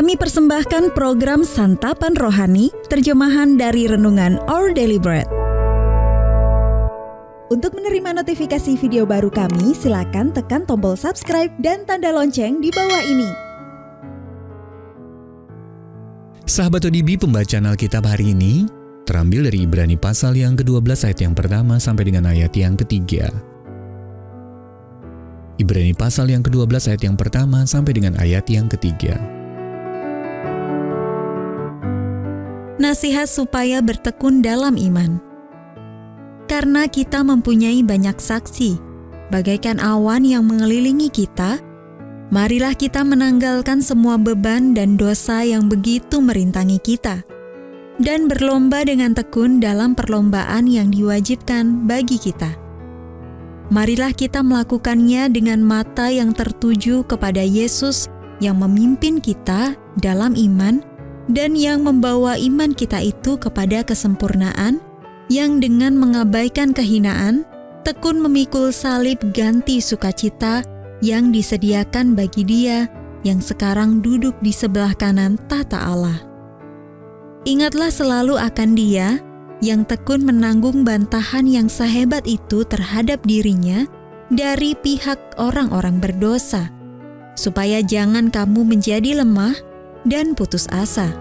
Kami persembahkan program Santapan Rohani, terjemahan dari Renungan Our Daily Bread. Untuk menerima notifikasi video baru kami, silakan tekan tombol subscribe dan tanda lonceng di bawah ini. Sahabat ODB, pembacaan Alkitab hari ini terambil dari Ibrani pasal yang ke-12 ayat yang pertama sampai dengan ayat yang ketiga. Ibrani pasal yang ke-12 ayat yang pertama sampai dengan ayat yang ketiga. Nasihat supaya bertekun dalam iman. Karena kita mempunyai banyak saksi, bagaikan awan yang mengelilingi kita, marilah kita menanggalkan semua beban dan dosa yang begitu merintangi kita, dan berlomba dengan tekun dalam perlombaan yang diwajibkan bagi kita. Marilah kita melakukannya dengan mata yang tertuju kepada Yesus yang memimpin kita dalam iman dan yang membawa iman kita itu kepada kesempurnaan, yang dengan mengabaikan kehinaan, tekun memikul salib ganti sukacita yang disediakan bagi Dia yang sekarang duduk di sebelah kanan tahta Allah. Ingatlah selalu akan Dia yang tekun menanggung bantahan yang sehebat itu terhadap dirinya dari pihak orang-orang berdosa, supaya jangan kamu menjadi lemah dan putus asa.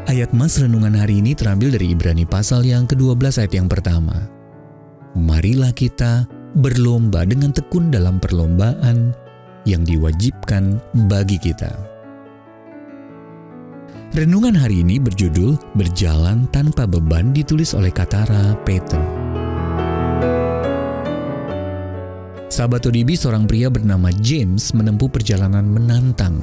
Ayat mas renungan hari ini terambil dari Ibrani pasal yang ke-12 ayat yang pertama. Marilah kita berlomba dengan tekun dalam perlombaan yang diwajibkan bagi kita. Renungan hari ini berjudul Berjalan Tanpa Beban, ditulis oleh Katara Payton. Sahabat ODB, seorang pria bernama James menempuh perjalanan menantang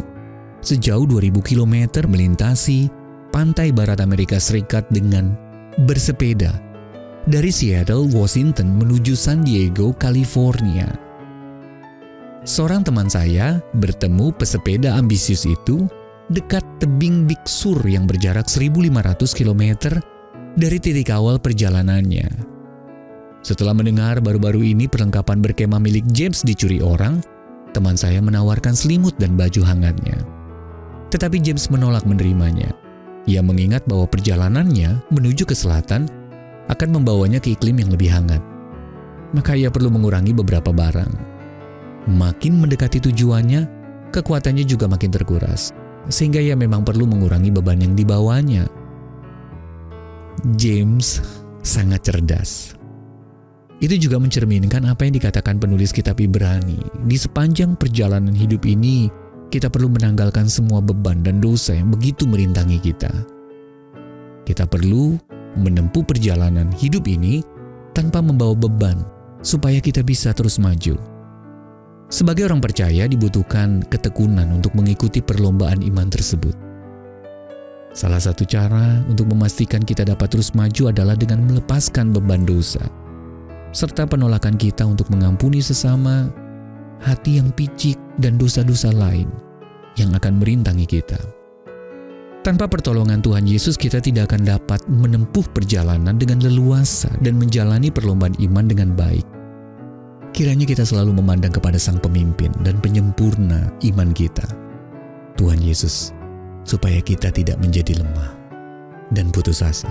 sejauh 2000 km melintasi pantai barat Amerika Serikat dengan bersepeda dari Seattle, Washington menuju San Diego, California. Seorang teman saya bertemu pesepeda ambisius itu dekat tebing Big Sur yang berjarak 1.500 km dari titik awal perjalanannya. Setelah mendengar baru-baru ini perlengkapan berkemah milik James dicuri orang, teman saya menawarkan selimut dan baju hangatnya. Tetapi James menolak menerimanya. Ia mengingat bahwa perjalanannya menuju ke selatan akan membawanya ke iklim yang lebih hangat. Maka ia perlu mengurangi beberapa barang. Makin mendekati tujuannya, kekuatannya juga makin terkuras, sehingga ia memang perlu mengurangi beban yang dibawanya. James sangat cerdas. Itu juga mencerminkan apa yang dikatakan penulis kitab Ibrani. Di sepanjang perjalanan hidup ini, kita perlu menanggalkan semua beban dan dosa yang begitu merintangi kita. Kita perlu menempuh perjalanan hidup ini tanpa membawa beban, supaya kita bisa terus maju. Sebagai orang percaya, dibutuhkan ketekunan untuk mengikuti perlombaan iman tersebut. Salah satu cara untuk memastikan kita dapat terus maju adalah dengan melepaskan beban dosa, serta penolakan kita untuk mengampuni sesama, hati yang picik, dan dosa-dosa lain yang akan merintangi kita. Tanpa pertolongan Tuhan Yesus, kita tidak akan dapat menempuh perjalanan dengan leluasa dan menjalani perlombaan iman dengan baik. Kiranya kita selalu memandang kepada Sang Pemimpin dan Penyempurna iman kita, Tuhan Yesus, supaya kita tidak menjadi lemah dan putus asa.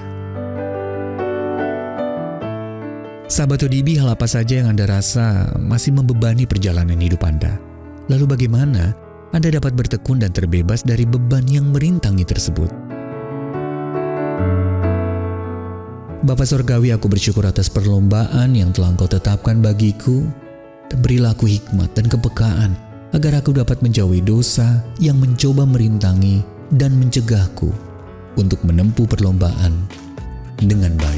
Sahabat ODB, hal apa saja yang Anda rasa masih membebani perjalanan hidup Anda? Lalu bagaimana Anda dapat bertekun dan terbebas dari beban yang merintangi tersebut? Bapa Surgawi, aku bersyukur atas perlombaan yang telah Engkau tetapkan bagiku, dan berilah aku hikmat dan kepekaan agar aku dapat menjauhi dosa yang mencoba merintangi dan mencegahku untuk menempuh perlombaan dengan baik.